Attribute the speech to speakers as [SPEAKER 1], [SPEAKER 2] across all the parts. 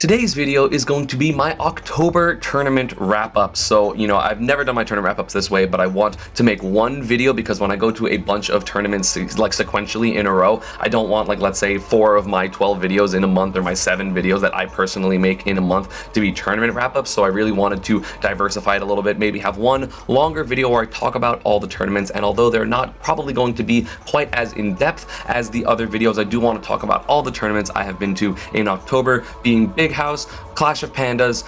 [SPEAKER 1] Today's video is going to be my October tournament wrap-up. So, I've never done my tournament wrap-ups this way, but I want to make one video because when I go to a bunch of tournaments, like sequentially in a row, I don't want, like, let's say 4 of my 12 videos in a month or my 7 videos that I personally make in a month to be tournament wrap-ups. So I really wanted to diversify it a little bit, maybe have one longer video where I talk about all the tournaments. And although they're not probably going to be quite as in-depth as the other videos, I do want to talk about all the tournaments I have been to in October, being Big House, Clash of Pandas,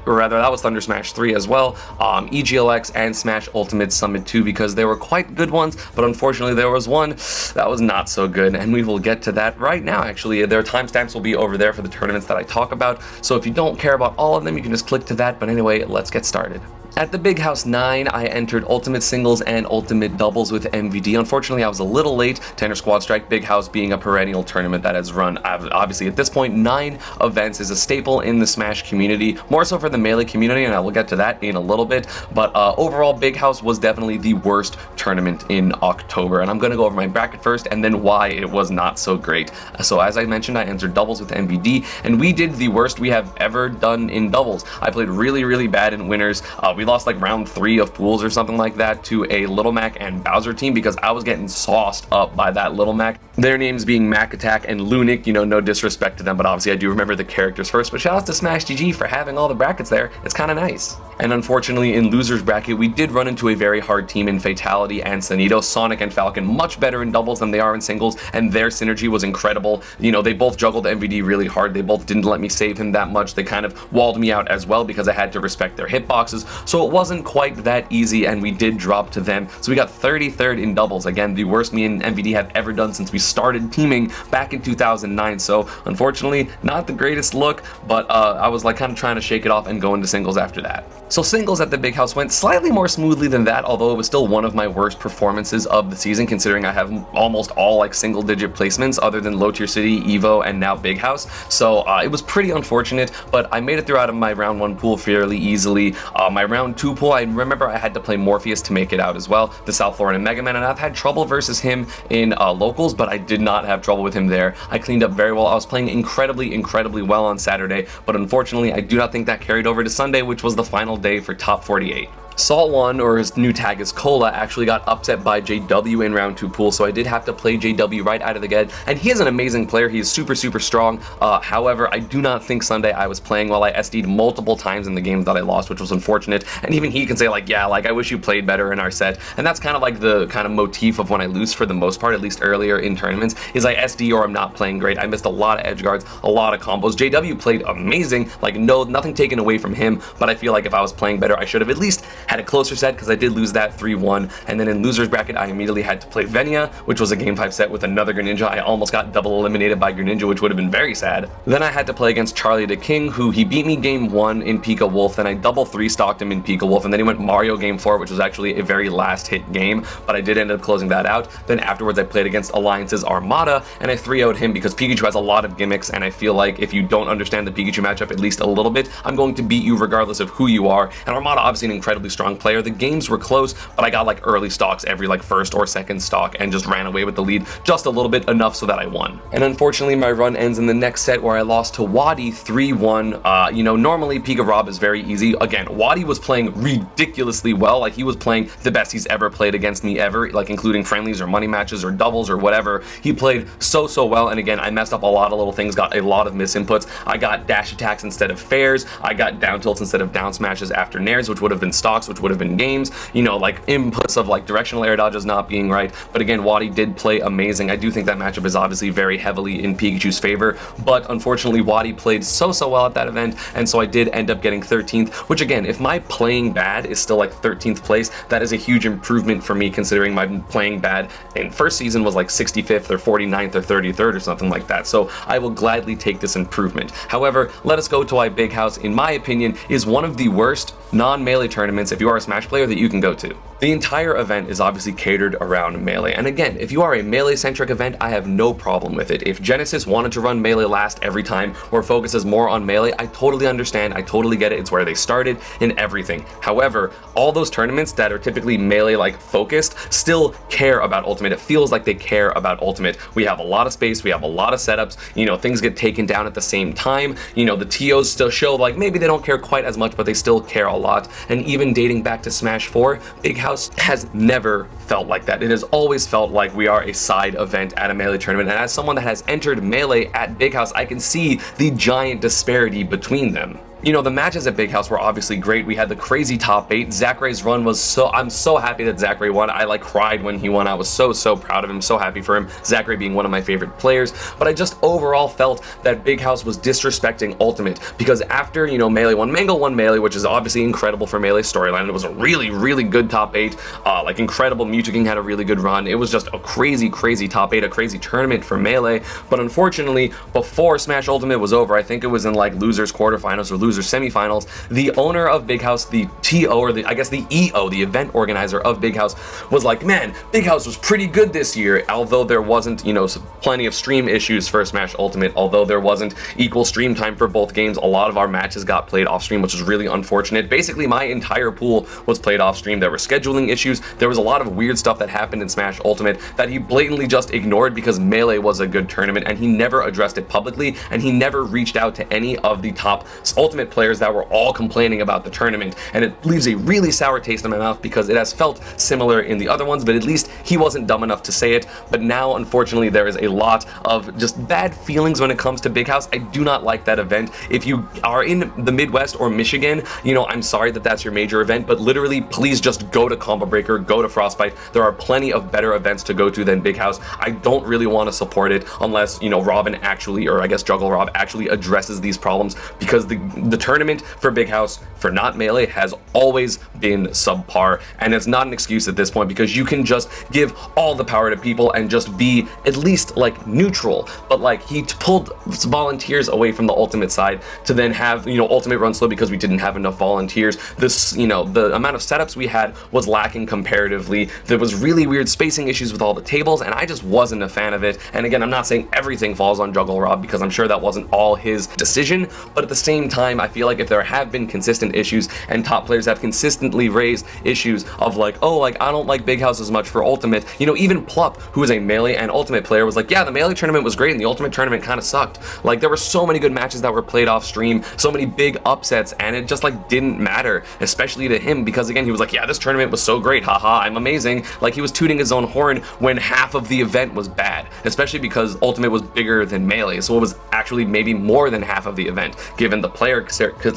[SPEAKER 1] or rather that was Thunder Smash 3 as well, EGLX, and Smash Ultimate Summit 2, because they were quite good ones, but unfortunately there was one that was not so good, and we will get to that right now. Actually, their timestamps will be over there for the tournaments that I talk about, so if you don't care about all of them, you can just click to that. But anyway, let's get started. At the Big House 9, I entered Ultimate Singles and Ultimate Doubles with MVD. Unfortunately, I was a little late to enter Squad Strike, Big House being a perennial tournament that has run, obviously at this point, 9 events, is a staple in the Smash community, more so for the Melee community, and I will get to that in a little bit. But overall, Big House was definitely the worst tournament in October, and I'm going to go over my bracket first and then why it was not so great. So as I mentioned, I entered Doubles with MVD, and we did the worst we have ever done in Doubles. I played really, really bad in Winners. We lost like round 3 of pools or something like that to a Little Mac and Bowser team because I was getting sauced up by that Little Mac. Their names being Mac Attack and Lunik, no disrespect to them, but obviously I do remember the characters first. But shout out to Smash GG for having all the brackets there. It's kind of nice. And unfortunately, in Losers Bracket, we did run into a very hard team in Fatality and Sanito. Sonic and Falcon much better in doubles than they are in singles, and their synergy was incredible. They both juggled MVD really hard. They both didn't let me save him that much. They kind of walled me out as well because I had to respect their hitboxes. So it wasn't quite that easy, and we did drop to them. So we got 33rd in doubles. Again, the worst me and MVD have ever done since we started teaming back in 2009. So unfortunately, not the greatest look, but I was like kind of trying to shake it off and go into singles after that. So singles at the Big House went slightly more smoothly than that, although it was still one of my worst performances of the season, considering I have almost all like single digit placements other than Low Tier City, Evo, and now Big House. So it was pretty unfortunate, but I made it through out of my round 1 pool fairly easily. My round 2 pool, I remember I had to play Morpheus to make it out as well, the South Florida Mega Man, and I've had trouble versus him in locals, but I did not have trouble with him there. I cleaned up very well. I was playing incredibly well on Saturday, but unfortunately I do not think that carried over to Sunday, which was the final day for top 48. Salt 1, or his new tag is Cola, actually got upset by JW in round 2 pool, so I did have to play JW right out of the gate, and he is an amazing player. He is super strong. However, I do not think Sunday I was playing well. I SD'd multiple times in the games that I lost, which was unfortunate, and even he can say like, yeah, like I wish you played better in our set, and that's kind of like the kind of motif of when I lose for the most part, at least earlier in tournaments, is I SD or I'm not playing great. I missed a lot of edge guards, a lot of combos. JW played amazing, like nothing taken away from him, but I feel like if I was playing better, I should have at least had a closer set, because I did lose that 3-1. And then in Losers Bracket, I immediately had to play Venia, which was a game 5 set with another Greninja. I almost got double eliminated by Greninja, which would have been very sad. Then I had to play against Charlie the King, who he beat me game 1 in Pika Wolf, and I double 3-stocked him in Pika Wolf, and then he went Mario game 4, which was actually a very last hit game, but I did end up closing that out. Then afterwards I played against Alliance's Armada, and I 3-0'd him because Pikachu has a lot of gimmicks, and I feel like if you don't understand the Pikachu matchup at least a little bit, I'm going to beat you regardless of who you are. And Armada, obviously an incredibly strong player. The games were close, but I got like early stocks every like first or second stock and just ran away with the lead just a little bit, enough so that I won. And unfortunately, my run ends in the next set where I lost to Wadi 3-1. Normally Pika Rob is very easy. Again, Wadi was playing ridiculously well. Like he was playing the best he's ever played against me ever, like including friendlies or money matches or doubles or whatever. He played so well, and again, I messed up a lot of little things, got a lot of misinputs. I got dash attacks instead of fairs. I got down tilts instead of down smashes after nairs, which would have been stocks, which would have been games. Like inputs of like directional air dodges not being right. But again, Wadi did play amazing. I do think that matchup is obviously very heavily in Pikachu's favor, but unfortunately Wadi played so well at that event, and so I did end up getting 13th, which again, if my playing bad is still like 13th place, that is a huge improvement for me, considering my playing bad in first season was like 65th or 49th or 33rd or something like that. So I will gladly take this improvement. However, let us go to why Big House, in my opinion, is one of the worst non-melee tournaments, if you are a Smash player, that you can go to. The entire event is obviously catered around Melee, and again, if you are a Melee-centric event, I have no problem with it. If Genesis wanted to run Melee last every time, or focuses more on Melee, I totally understand, I totally get it, it's where they started and everything. However, all those tournaments that are typically Melee-like focused still care about Ultimate. It feels like they care about Ultimate. We have a lot of space, we have a lot of setups, you know, things get taken down at the same time, you know, the TOs still show like maybe they don't care quite as much, but they still care a lot, and even dating back to Smash 4, Big House has never felt like that. It has always felt like we are a side event at a Melee tournament, and as someone that has entered Melee at Big House, I can see the giant disparity between them. You know, the matches at Big House were obviously great. We had the crazy top 8. Zachary's run was I'm so happy that Zachary won. I like cried when he won. I was so proud of him, so happy for him. Zachary being one of my favorite players. But I just overall felt that Big House was disrespecting Ultimate, because after, you know, Melee won, Mangle won Melee, which is obviously incredible for Melee storyline. It was a really good top 8. Like incredible. Mewtwo King had a really good run. It was just a crazy top 8, a crazy tournament for Melee. But unfortunately, before Smash Ultimate was over, I think it was in like losers quarterfinals or losers semifinals, the owner of Big House, the TO, or I guess the EO, the event organizer of Big House, was like, man, Big House was pretty good this year, although there wasn't, you know, plenty of stream issues for Smash Ultimate, although there wasn't equal stream time for both games. A lot of our matches got played off stream, which was really unfortunate. Basically, my entire pool was played off stream. There were scheduling issues. There was a lot of weird stuff that happened in Smash Ultimate that he blatantly just ignored because Melee was a good tournament, and he never addressed it publicly, and he never reached out to any of the top Ultimate players that were all complaining about the tournament, and it leaves a really sour taste in my mouth because it has felt similar in the other ones, but at least he wasn't dumb enough to say it. But now, unfortunately, there is a lot of just bad feelings when it comes to Big House. I do not like that event. If you are in the Midwest or Michigan, you know, I'm sorry that that's your major event, but literally, please just go to Combo Breaker, go to Frostbite. There are plenty of better events to go to than Big House. I don't really want to support it unless, you know, Robin actually, or I guess Juggle Rob actually addresses these problems, because the tournament for Big House for not Melee has always been subpar, and it's not an excuse at this point, because you can just give all the power to people and just be at least like neutral. But like, he pulled volunteers away from the Ultimate side to then have, you know, Ultimate run slow because we didn't have enough volunteers. This, you know, the amount of setups we had was lacking comparatively. There was really weird spacing issues with all the tables, and I just wasn't a fan of it. And again, I'm not saying everything falls on Juggle Rob, because I'm sure that wasn't all his decision, but at the same time, I feel like if there have been consistent issues and top players have consistently raised issues of like, oh, like, I don't like Big House as much for Ultimate, you know, even Plup, who is a Melee and Ultimate player, was like, yeah, the Melee tournament was great and the Ultimate tournament kind of sucked. Like, there were so many good matches that were played off stream, so many big upsets, and it just like didn't matter, especially to him, because again, he was like, yeah, this tournament was so great, haha, I'm amazing. Like, he was tooting his own horn when half of the event was bad, especially because Ultimate was bigger than Melee, so it was actually maybe more than half of the event, given the player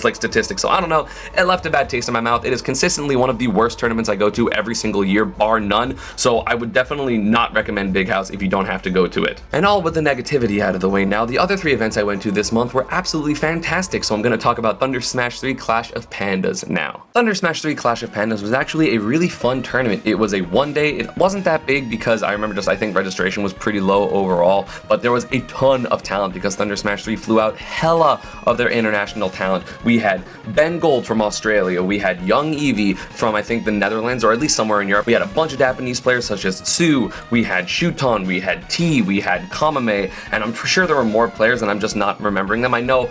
[SPEAKER 1] like statistics. So I don't know, it left a bad taste in my mouth. It is consistently one of the worst tournaments I go to every single year, bar none, so I would definitely not recommend Big House if you don't have to go to it. And all with the negativity out of the way now, the other 3 events I went to this month were absolutely fantastic, so I'm going to talk about Thunder Smash 3 Clash of Pandas now. Thunder Smash 3 Clash of Pandas was actually a really fun tournament. It was a one-day, it wasn't that big because I remember I think registration was pretty low overall, but there was a ton of talent because Thunder Smash 3 flew out hella of their international talent. We had Ben Gold from Australia, we had Young Eevee from I think the Netherlands, or at least somewhere in Europe. We had a bunch of Japanese players such as Tsu, we had Shuton, we had T, we had Kamame, and I'm sure there were more players and I'm just not remembering them. I know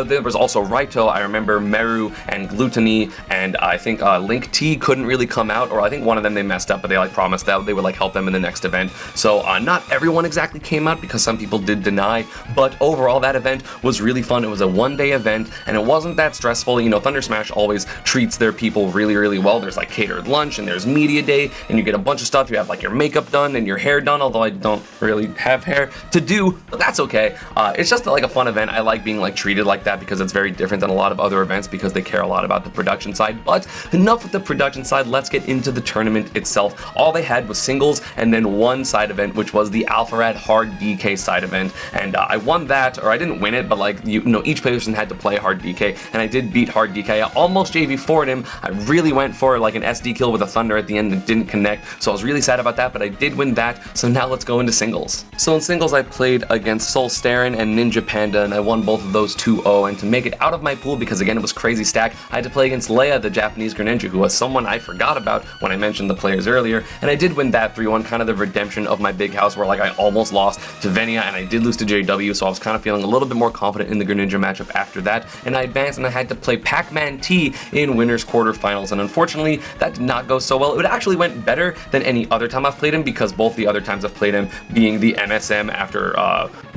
[SPEAKER 1] there was also Raito, I remember Meru and Gluttony, and I think Link T couldn't really come out, or I think one of them they messed up, but they like promised that they would like help them in the next event. So not everyone exactly came out because some people did deny, but overall that event was really fun. It was a one-day event and it wasn't that stressful. You know, Thunder Smash always treats their people really well. There's like catered lunch and there's media day and you get a bunch of stuff. You have like your makeup done and your hair done, although I don't really have hair to do, but that's okay. It's just like a fun event. I like being like treated like that because it's very different than a lot of other events because they care a lot about the production side. But enough with the production side, let's get into the tournament itself. All they had was singles and then one side event, which was the Alpharad Hard DK side event, and I won that, or I didn't win it, but like, you know, each person had to play hard DK, and I did beat hard DK. I almost JV4'd him. I really went for like an SD kill with a Thunder at the end and didn't connect, so I was really sad about that, but I did win that. So now let's go into singles. So in singles, I played against Solstarin and Ninja Panda, and I won both of those 2-0, and to make it out of my pool, because again it was crazy stack, I had to play against Leia, the Japanese Greninja, who was someone I forgot about when I mentioned the players earlier, and I did win that 3-1, kind of the redemption of my big house where like I almost lost to Venia and I did lose to JW, so I was kind of feeling a little bit more confident in the Greninja matchup after that, and I advanced and I had to play Pac-Man T in winners quarterfinals, and unfortunately that did not go so well. It actually went better than any other time I've played him, because both the other times I've played him being the MSM after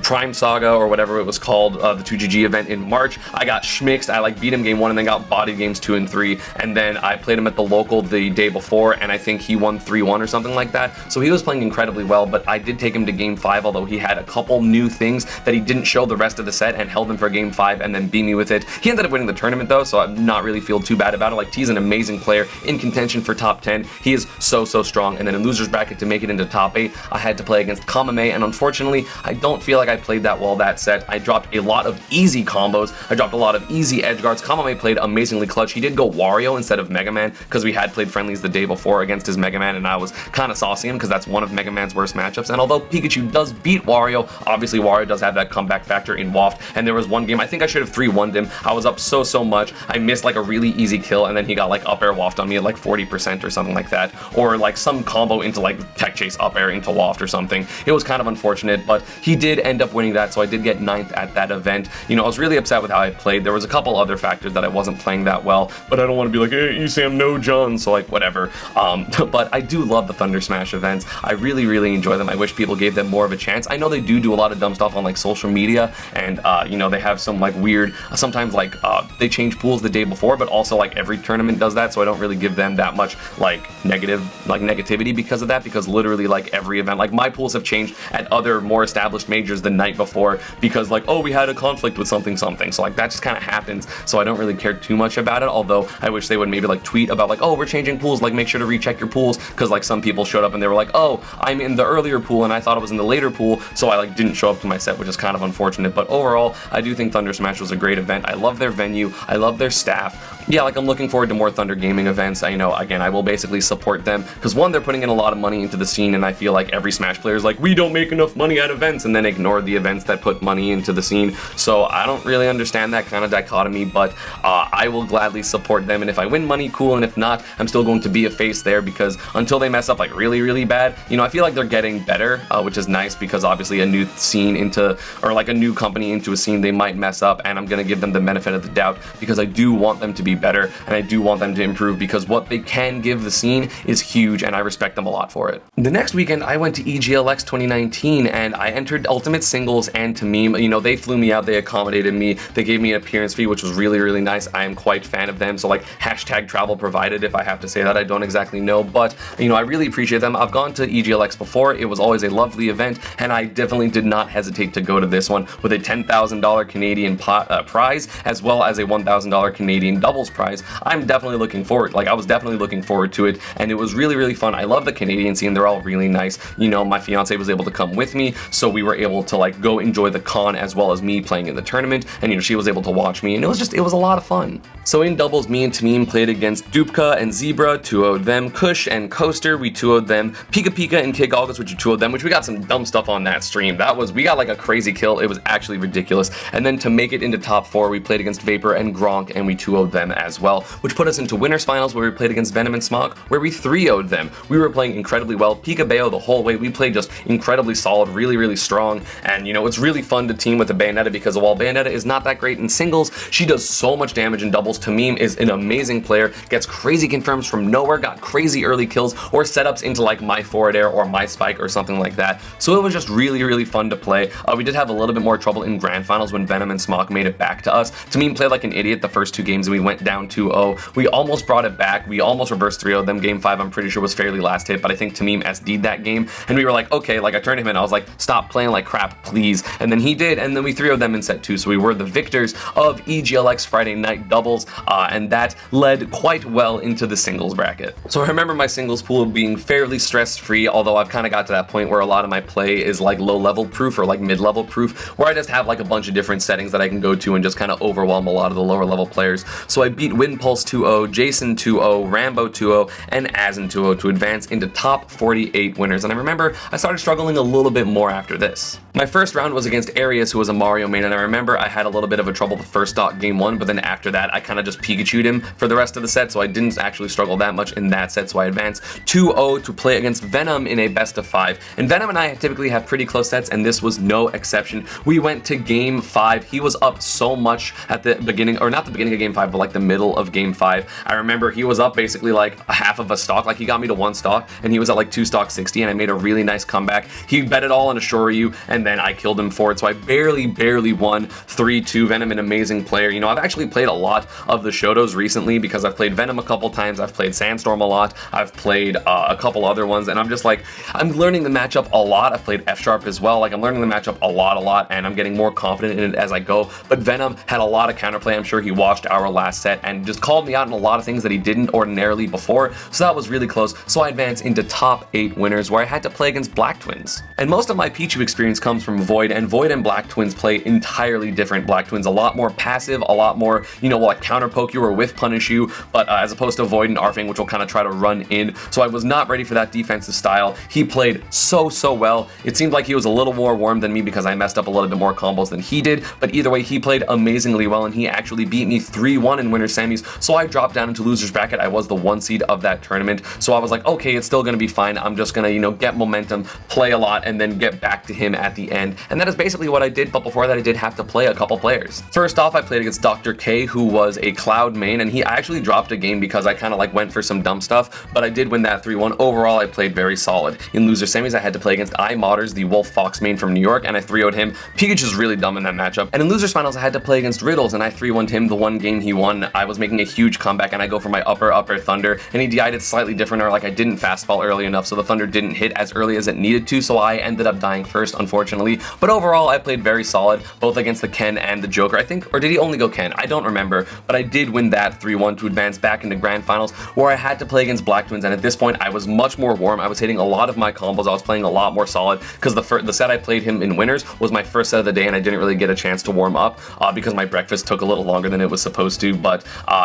[SPEAKER 1] Prime Saga or whatever it was called, the 2GG event in March, I got schmixed. I like beat him game 1 and then got bodied games 2 and 3, and then I played him at the local the day before and I think he won 3-1 or something like that, so he was playing incredibly well, but I did take him to game 5, although he had a couple new things that he didn't show the rest of the set, and held him for game 5 and then beat me with it. He ended up winning the tournament though, so I'm not really feel too bad about it. Like, T's an amazing player in contention for top 10. He is so strong, and then in losers bracket to make it into top 8, I had to play against Kamame, and unfortunately I don't feel like I played that well that set. I dropped a lot of easy combos, I dropped a lot of easy edge guards. Kamame played amazingly clutch. He did go Wario instead of Mega Man, because we had played friendlies the day before against his Mega Man, and I was kind of saucing him because that's one of Mega Man's worst matchups. And although Pikachu does beat Wario, obviously Wario does have that comeback factor in Waft, and there was one game I think I should have 3-1'd him. I was up so much, I missed like a really easy kill, and then he got like up air Waft on me at like 40% or something like that, or like some combo into like tech chase up air into Waft or something. It was kind of unfortunate, but he did end up winning that, so I did get 9th at that event. You know, I was really upset with how I played. There was a couple other factors that I wasn't playing that well, but I don't want to be like, hey, ESAM, no John, so like whatever. But I do love the Thunder Smash events. I really enjoy them. I wish people gave them more of a chance. I know they do a lot of dumb stuff on like social media, and you know, they have some like weird, sometimes like they change pools the day before, but also like every tournament does that, so I don't really give them that much like negativity because of that, because literally like every event, like my pools have changed at other more established majors the night before, because like, oh, we had a conflict with something, so like that just kind of happens, so I don't really care too much about it. Although I wish they would maybe like tweet about like, oh, we're changing pools, like make sure to recheck your pools, because like some people showed up and they were like, oh, I'm in the earlier pool and I thought it was in the later pool, so I like didn't show up to my set, which is kind of unfortunate. But overall, I do think Thunder Smash was a great event. I love their venue, I love their staff. Yeah, like I'm looking forward to more Thunder Gaming events. I know, again, I will basically support them, because one, they're putting in a lot of money into the scene, and I feel like every Smash player is like, we don't make enough money at events, and then ignore the events that put money into the scene. So I don't really understand that kind of dichotomy, but I will gladly support them, and if I win money, cool, and if not, I'm still going to be a face there, because until they mess up like really bad, you know, I feel like they're getting better, which is nice, because obviously a new scene into, or like a new company into a scene, they might mess up, and I'm gonna give them the benefit of the doubt, because I do want them to be better, and I do want them to improve, because what they can give the scene is huge, and I respect them a lot for it. The next weekend, I went to EGLX 2019, and I entered Ultimate Singles and to meme. You know, they flew me out, they accommodated me, they gave me an appearance fee, which was really nice. I am quite fan of them, so like hashtag travel provided, if I have to say that. I don't exactly know, but you know, I really appreciate them. I've gone to EGLX before, it was always a lovely event, and I definitely did not hesitate to go to this one with a $10,000 Canadian prize, as well as a $1,000 Canadian doubles prize. I'm definitely looking forward, like I was definitely looking forward to it, and it was really fun. I love the Canadian scene, they're all really nice. You know, my fiance was able to come with me, so we were able to like go enjoy the con as well as me playing in the tournament, and you know, she was able to watch me, and it was a lot of fun. So in doubles, me and Tamim played against Dupka and Zebra, 2-0'd them, Kush and Coaster, we 2-0'd them, Pika and Kig August, which we 2-0'd them, which we got some dumb stuff on that stream. We got like a crazy kill, it was actually ridiculous. And then to make it into top 4, we played against Vapor and Gronk, and we 2-0'd them as well, which put us into winners finals, where we played against Venom and Smog, where we 3-0'd them. We were playing incredibly well, Pika Bayo the whole way. We played just incredibly solid, really strong, and you know, it's really fun to team with a Bayonetta, because while Bayonetta is not that great in singles, she does so much damage in doubles. Tamim is an amazing player, gets crazy confirms from nowhere, got crazy early kills or setups into like my forward air or my spike or something like that. So it was just really fun to play. We did have a little bit more trouble in grand finals when Venom and Smog made it back to us. Tamim played like an idiot the first 2 games, and we went down 2-0. We almost brought it back. We almost reversed 3-0 them. Game 5, I'm pretty sure, was fairly last hit, but I think Tamim SD'd that game, and we were like, okay, like I turned him in, I was like, stop playing like crap, please. And then he did, and then we 3-0'd them in set 2, so we were the victors of EGLX Friday Night Doubles, and that led quite well into the singles bracket. So I remember my singles pool being fairly stress-free, although I've kind of got to that point where a lot of my play is like low-level proof or like mid-level proof, where I just have like a bunch of different settings that I can go to and just kind of overwhelm a lot of the lower-level players. So I beat Windpulse 2-0, Jason 2-0, Rambo 2-0, and Azin 2-0 to advance into top 48 winners. And I remember I started struggling a little bit more after this. My first round was against Arius, who was a Mario main, and I remember I had a little bit of a trouble the first stock game 1, but then after that I kind of just Pikachu'd him for the rest of the set, so I didn't actually struggle that much in that set, so I advanced 2-0 to play against Venom in a best of 5. And Venom and I typically have pretty close sets, and this was no exception. We went to game 5. He was up so much at the beginning, or not the beginning of game 5, but like the middle of game 5. I remember he was up basically like a half of a stock, like he got me to 1 stock, and he was at like 2 stock 60, and I made a really nice comeback. He bet it all on a Shoryu, and then I killed him for it, so I barely won 3-2. Venom, an amazing player. You know, I've actually played a lot of the Shotos recently because I've played Venom a couple times, I've played Sandstorm a lot, I've played a couple other ones, and I'm just like, I'm learning the matchup a lot. I've played F-Sharp as well, like I'm learning the matchup a lot, and I'm getting more confident in it as I go. But Venom had a lot of counterplay. I'm sure he watched our last set and just called me out on a lot of things that he didn't ordinarily before, so that was really close. So I advanced into top 8 winners, where I had to play against Black Twins. And most of my Pichu experience comes from Void, and Void and Black Twins play entirely different. Black Twins a lot more passive, a lot more, you know, will like counter poke you or whiff punish you, but as opposed to Void and Arfang, which will kind of try to run in. So I was not ready for that defensive style. He played so well. It seemed like he was a little more warm than me because I messed up a little bit more combos than he did, but either way he played amazingly well, and he actually beat me 3-1 in winner semis. So I dropped down into losers bracket. I was the 1 seed of that tournament, so I was like, okay, it's still gonna be fine. I'm just gonna, you know, get momentum, play a lot, and then get back to him at the end. And that is basically what I did, but before that I did have to play a couple players. First off, I played against Dr. K, who was a Cloud main, and I actually dropped a game because I kind of like went for some dumb stuff, but I did win that 3-1. Overall, I played very solid. In loser semis, I had to play against iModders, the Wolf Fox main from New York, and I 3-0'd him. Pikachu's really dumb in that matchup. And in losers finals, I had to play against Riddles, and I 3-1'd him the one game he won. I was making a huge comeback, and I go for my upper thunder, and he DI'd it slightly different, or like I didn't fastball early enough, so the thunder didn't hit as early as it needed to, so I ended up dying first, unfortunately. But overall, I played very solid, both against the Ken and the Joker, I think, or did he only go Ken? I don't remember, but I did win that 3-1 to advance back into grand finals, where I had to play against Black Twins, and at this point, I was much more warm. I was hitting a lot of my combos. I was playing a lot more solid, because the set I played him in winners was my first set of the day, and I didn't really get a chance to warm up because my breakfast took a little longer than it was supposed to, but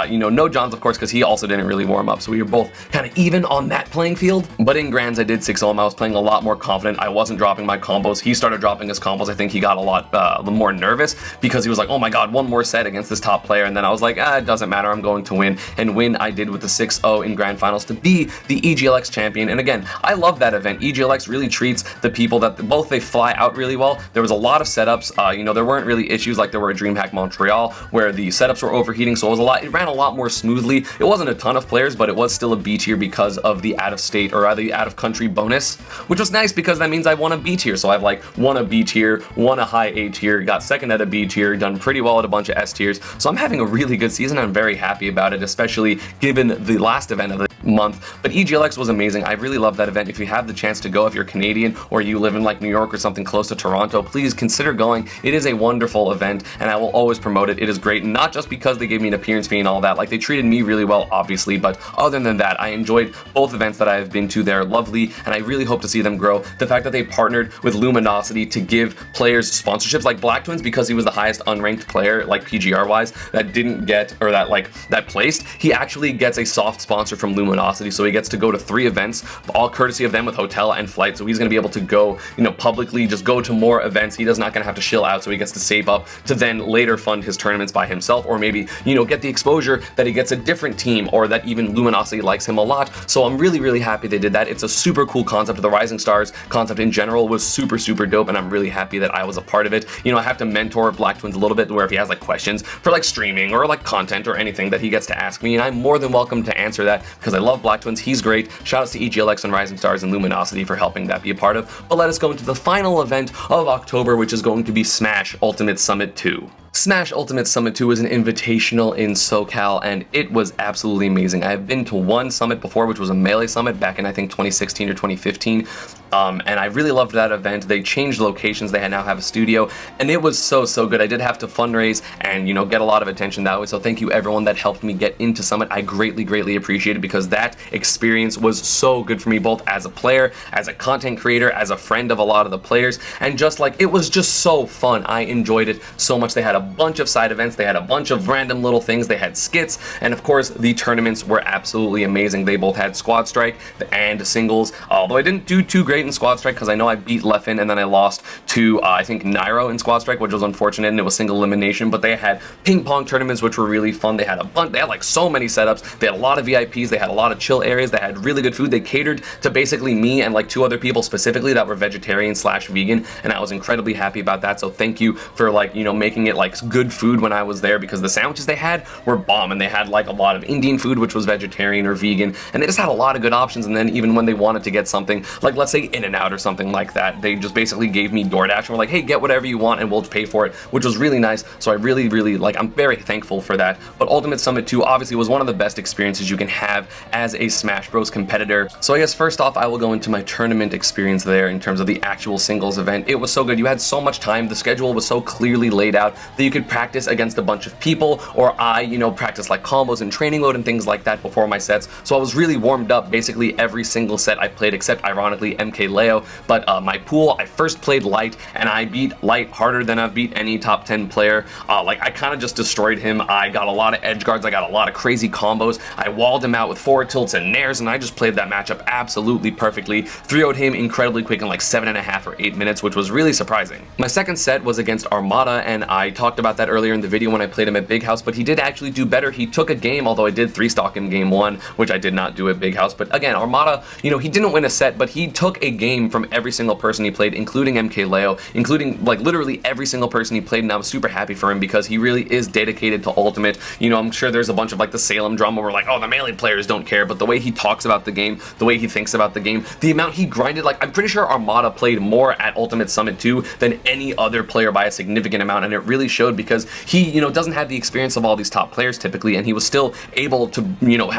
[SPEAKER 1] you know, no Johns, of course, because he also didn't really warm up, so we were both kind of even on that playing field. But in grands, I did 6-0 him. I was playing a lot more confident. I wasn't dropping my combos. He started dropping his combos. I think he got a lot more nervous because he was like, oh my god, one more set against this top player, and then I was like, it doesn't matter, I'm going to win. And win I did with the 6-0 in grand finals to be the EGLX champion. And again, I love that event. EGLX really treats the people that both they fly out really well. There was a lot of setups. You know, there weren't really issues like there were at DreamHack Montreal where the setups were overheating, so it ran a lot more smoothly. It wasn't a ton of players, but it was still a B tier because of the out of state, or rather the out of country bonus, which was nice because that means I won a B tier. So I've like won a B tier, won a high A tier, got second at a B tier, done pretty well at a bunch of S tiers. So I'm having a really good season. I'm very happy about it, especially given the last event of the month. But EGLX was amazing. I really love that event. If you have the chance to go, if you're Canadian or you live in like New York or something close to Toronto, please consider going. It is a wonderful event, and I will always promote it. It is great, not just because they gave me an appearance fee and all that. Like, they treated me really well, obviously, but other than that, I enjoyed both events that I have been to. They're lovely, and I really hope to see them grow. The fact that they partnered with Luminosity to give players sponsorships, like Black Twins, because he was the highest unranked player, like PGR wise, that didn't get, or that placed, he actually gets a soft sponsor from Luminosity, so he gets to go to 3 events, all courtesy of them, with hotel and flight. So he's going to be able to go, you know, publicly just go to more events. He does not going to have to shill out, so he gets to save up to then later fund his tournaments by himself, or maybe, you know, get the exposure that he gets a different team, or that even Luminosity likes him a lot. So I'm really happy they did that. It's a super cool concept. The Rising Stars concept in general was super dope, and I'm really happy that I was a part of it. You know, I have to mentor Black Twins a little bit, where if he has like questions for like streaming or like content or anything, that he gets to ask me, and I'm more than welcome to answer that because I love Black Twins. He's great. Shout outs to EGLX and Rising Stars and Luminosity for helping that be a part of. But let us go into the final event of October, which is going to be Smash Ultimate Summit 2. Smash Ultimate Summit 2 was an invitational in SoCal, and it was absolutely amazing. I have been to one summit before, which was a Melee Summit back in, I think, 2016 or 2015. and I really loved that event. They changed locations, they now have a studio, and it was so good. I did have to fundraise and, you know, get a lot of attention that way, so thank you everyone that helped me get into Summit. I greatly appreciate it, because that experience was so good for me, both as a player, as a content creator, as a friend of a lot of the players, and just like, it was just so fun. I enjoyed it so much. They had a bunch of side events, they had a bunch of random little things, they had skits, and of course the tournaments were absolutely amazing. They both had squad strike and singles, although I didn't do too great in squad strike because I know I beat Leffen and then I lost to I think Nairo in squad strike, which was unfortunate, and it was single elimination. But they had ping pong tournaments which were really fun. They had a bunch, they had like so many setups, they had a lot of VIPs, they had a lot of chill areas, they had really good food. They catered to basically me and like 2 other people specifically that were vegetarian / vegan, and I was incredibly happy about that. So thank you for, like, you know, making it like good food when I was there, because the sandwiches they had were bomb, and they had like a lot of Indian food which was vegetarian or vegan, and they just had a lot of good options. And then even when they wanted to get something like, let's say In-N-Out or something like that, they just basically gave me DoorDash and were like, hey, get whatever you want and we'll pay for it, which was really nice. So I really like, I'm very thankful for that. But Ultimate Summit 2 obviously was one of the best experiences you can have as a Smash Bros competitor. So I guess first off, I will go into my tournament experience there in terms of the actual singles event. It was so good. You had so much time. The schedule was so clearly laid out that you could practice against a bunch of people, or I, you know, practice like combos and training mode and things like that before my sets. So I was really warmed up basically every single set I played, except ironically MK Leo. But my pool, I first played Light, and I beat Light harder than I've beat any top 10 player. Like, I kind of just destroyed him. I got a lot of edge guards, I got a lot of crazy combos, I walled him out with forward tilts and nairs, and I just played that matchup absolutely perfectly. 3-0'd him incredibly quick in like 7.5 or 8 minutes, which was really surprising. My second set was against Armada, and I talked about that earlier in the video when I played him at Big House, but he did actually do better. He took a game, although I did 3-stock him game 1, which I did not do at Big House. But again, Armada, you know, he didn't win a set, but he took a game from every single person he played, including MK Leo, including like literally every single person he played, and I was super happy for him because he really is dedicated to Ultimate. You know, I'm sure there's a bunch of like the Salem drama where like, oh, the melee players don't care, but the way he talks about the game, the way he thinks about the game, the amount he grinded, like, I'm pretty sure Armada played more at Ultimate Summit 2 than any other player by a significant amount, and it really showed because he, you know, doesn't have the experience of all these top players typically, and he was still able to, you know,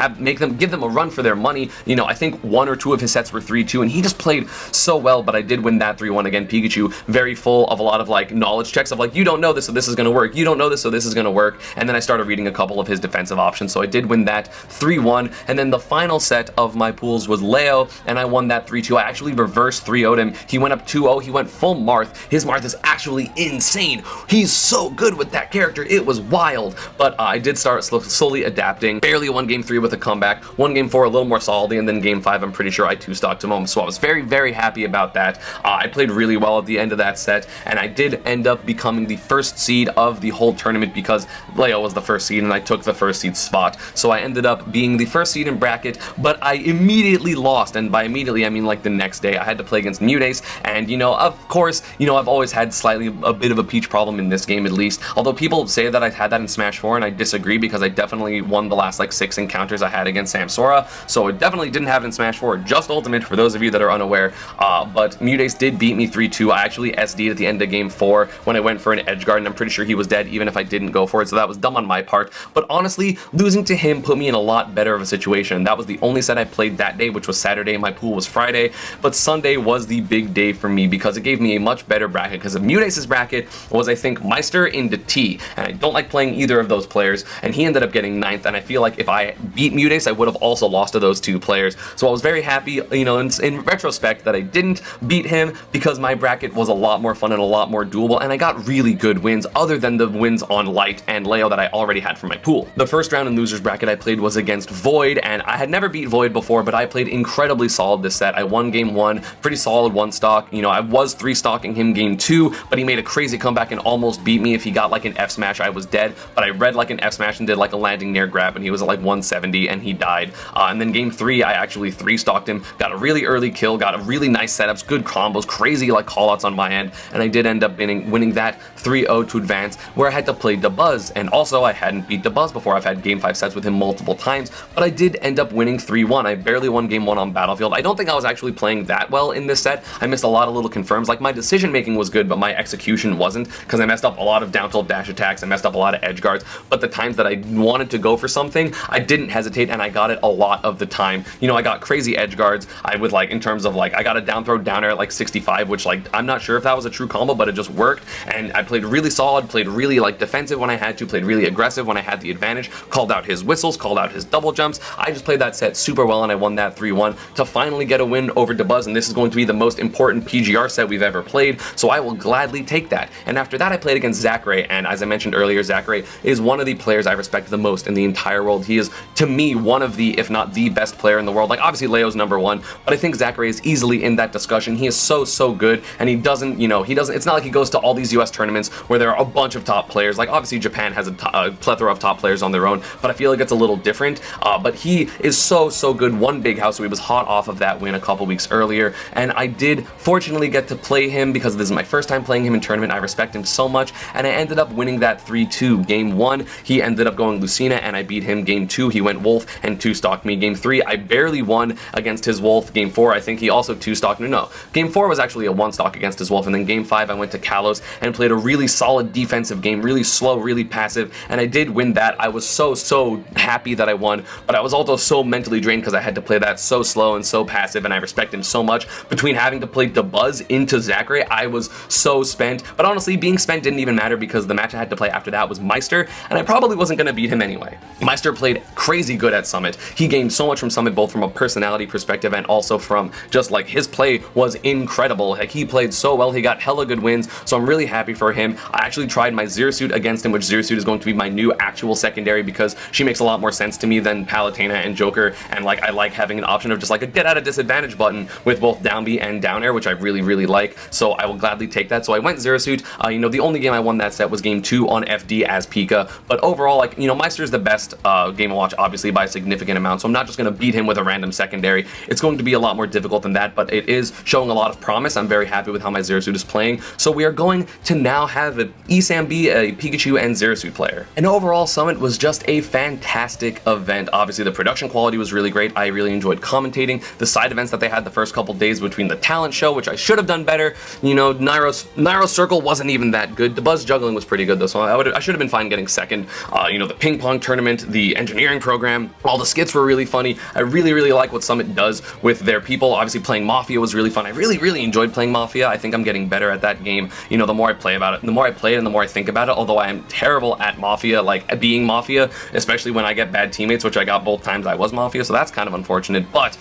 [SPEAKER 1] give them a run for their money. You know, I think 1 or 2 of his sets were 3-2, and he just played so well. But I did win that 3-1 again. Pikachu, very full of a lot of like knowledge checks of like, you don't know this, so this is gonna work. You don't know this, so this is gonna work. And then I started reading a couple of his defensive options, so I did win that 3-1. And then the final set of my pools was Leo, and I won that 3-2. I actually reverse 3-0'd him. He went up 2-0. He went full Marth. His Marth is actually insane. He's so good with that character. It was wild. But I did start slowly adapting. Barely won game 3 with a comeback. Won game 4 a little more solidly, and then game 5 I'm pretty sure I 2-stocked him. So I was very happy about that. I played really well at the end of that set, and I did end up becoming the first seed of the whole tournament because Leo was the first seed and I took the first seed spot. So I ended up being the first seed in bracket, but I immediately lost, and by immediately I mean like the next day. I had to play against Mutace, and you know, of course, you know, I've always had slightly a bit of a peach problem in this game at least, although people say that I've had that in Smash 4, and I disagree because I definitely won the last like 6 encounters I had against Samsora, so I definitely didn't have it in Smash 4, just Ultimate for those of you that are unaware. But Mutace did beat me 3-2. I actually SD'd at the end of game 4 when I went for an edge guard, and I'm pretty sure he was dead even if I didn't go for it, so that was dumb on my part. But honestly, losing to him put me in a lot better of a situation. That was the only set I played that day, which was Saturday. My pool was Friday, but Sunday was the big day for me because it gave me a much better bracket, because Mutace's bracket was, I think, Meister into T, and I don't like playing either of those players, and he ended up getting 9th, and I feel like if I beat Mutace, I would have also lost to those 2 players. So I was very happy, you know, in retrospect, that I didn't beat him because my bracket was a lot more fun and a lot more doable, and I got really good wins other than the wins on Light and Leo that I already had from my pool. The first round in losers bracket I played was against Void, and I had never beat Void before, but I played incredibly solid this set. I won game 1, pretty solid 1-stock. You know, I was 3-stocking him game 2, but he made a crazy comeback and almost beat me. If he got like an F smash, I was dead, but I read like an F smash and did like a landing nair grab, and he was at like 170 and he died. And then game 3 I actually 3-stocked him, got a really early kill, got a really nice setups, good combos, crazy like callouts on my end, and I did end up winning that 3-0 to advance, where I had to play Dabuz, and also I hadn't beat Dabuz before. I've had game 5 sets with him multiple times, but I did end up winning 3-1. I barely won game 1 on Battlefield. I don't think I was actually playing that well in this set. I missed a lot of little confirms. Like, my decision making was good, but my execution wasn't, because I messed up a lot of down tilt dash attacks, I messed up a lot of edge guards, but the times that I wanted to go for something, I didn't hesitate, and I got it a lot of the time. You know, I got crazy edge guards. I would, like, in terms of Like, I got a down throw down air at like 65, which, like, I'm not sure if that was a true combo, but it just worked. And I played really solid, played really like defensive when I had to, played really aggressive when I had the advantage, called out his whistles, called out his double jumps. I just played that set super well, and I won that 3-1 to finally get a win over Dabuz, and this is going to be the most important PGR set we've ever played, so I will gladly take that. And after that, I played against Zachary, and as I mentioned earlier, Zachary is one of the players I respect the most in the entire world. He is, to me, one of the, if not the best player in the world. Like, obviously Leo's #1, but I think Zachary is easily in that discussion. He is so good, and he doesn't, you know, it's not like he goes to all these US tournaments where there are a bunch of top players. Like, obviously Japan has a plethora of top players on their own, but I feel like it's a little different. But he is so good. One big house, so he was hot off of that win a couple weeks earlier, and I did fortunately get to play him because this is my first time playing him in tournament. I respect him so much, and I ended up winning that 3-2. Game 1, he ended up going Lucina, and I beat him. Game 2, he went Wolf and 2-stocked me. Game 3, I barely won against his Wolf. Game 4, I think he also 2-stocked me. No, Game 4 was actually a 1-stock against his Wolf, and then Game 5, I went to Kalos and played a really solid defensive game, really slow, really passive, and I did win that. I was so happy that I won, but I was also so mentally drained because I had to play that so slow and so passive, and I respect him so much. Between having to play Dabuz into Zachary, I was so spent, but honestly, being spent didn't even matter because the match I had to play after that was Meister, and I probably wasn't going to beat him anyway. Meister played crazy good at Summit. He gained so much from Summit, both from a personality perspective and also from just like his play was incredible. Like, he played so well, he got hella good wins, so I'm really happy for him. I actually tried my Zero Suit against him, which Zero Suit is going to be my new actual secondary because she makes a lot more sense to me than Palutena and Joker, and like I like having an option of just like a get out of disadvantage button with both down B and down air, which I really like, so I will gladly take that. So I went Zero Suit. You know, the only game I won that set was Game 2 on FD as Pika, but overall, like, you know, Meister's the best Game & Watch, obviously, by a significant amount, so I'm not just going to beat him with a random secondary. It's going to be a lot more difficult than that, but it is showing a lot of promise. I'm very happy with how my Zero Suit is playing, so we are going to now have an ESAM be a Pikachu and Zero Suit player. And overall, Summit was just a fantastic event. Obviously, the production quality was really great. I really enjoyed commentating. The side events that they had the first couple days between the talent show, which I should have done better. You know, Nairo Circle wasn't even that good. The Buzz juggling was pretty good though, so I should have been fine getting second. You know, the ping pong tournament, the engineering program, all the skits were really funny. I really like what Summit does with their people. Obviously, playing Mafia was really fun. I really enjoyed playing Mafia. I think I'm getting better at that game. You know, the more I play about it, the more I play it and the more I think about it, although I am terrible at Mafia, like being Mafia, especially when I get bad teammates, which I got both times I was Mafia, so that's kind of unfortunate. But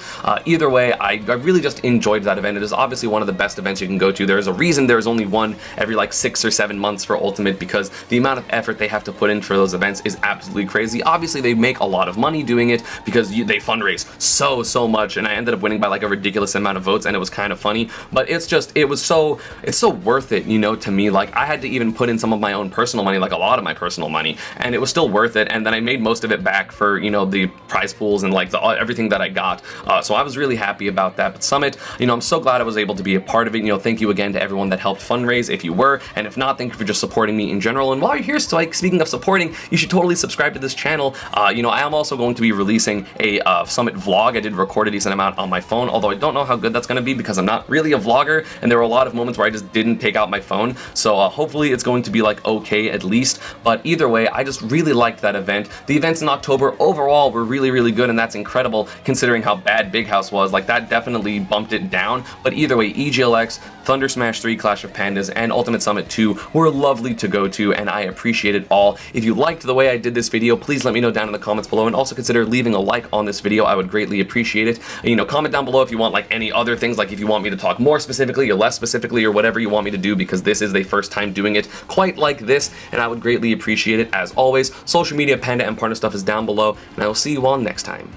[SPEAKER 1] either way, I really just enjoyed that event. It is obviously one of the best events you can go to. There is a reason there is only one every like 6 or 7 months for Ultimate, because the amount of effort they have to put in for those events is absolutely crazy. Obviously, they make a lot of money doing it because they fundraise so much, and I ended up winning by like a ridiculous amount of votes, and it was kind of funny. But it's so worth it, you know, to me. Like, I had to even put in some of my own personal money, like a lot of my personal money, and it was still worth it. And then I made most of it back for, you know, the prize pools and like everything that I got. So I was really happy about that. But Summit, you know, I'm so glad I was able to be a part of it. You know, thank you again to everyone that helped fundraise, if you were, and if not, thank you for just supporting me in general. And while you're here, so like, speaking of supporting, you should totally subscribe to this channel. You know, I am also going to be releasing a Summit vlog. I did record a decent amount on my phone, although I don't know how good that's going to be because I'm not really a vlogger, and there were a lot of moments where I just didn't take out my phone. So hopefully it's going to be like okay at least. But either way, I just really liked that event. The events in October overall were really good, and that's incredible considering how bad Big House was. Like, that definitely bumped it down. But either way, EGLX, Thunder Smash 3, Clash of Pandas, and Ultimate Summit 2 were lovely to go to, and I appreciate it all. If you liked the way I did this video, please let me know down in the comments below, and also consider leaving a like on this video. I would greatly appreciate it. You know, comment down below if you want like any other things, like if you want me to talk more specifically or less specifically, or whatever you want me to do, because this is the first time doing it quite like this, and I would greatly appreciate it. As always, social media, Panda, and partner stuff is down below, and I will see you all next time.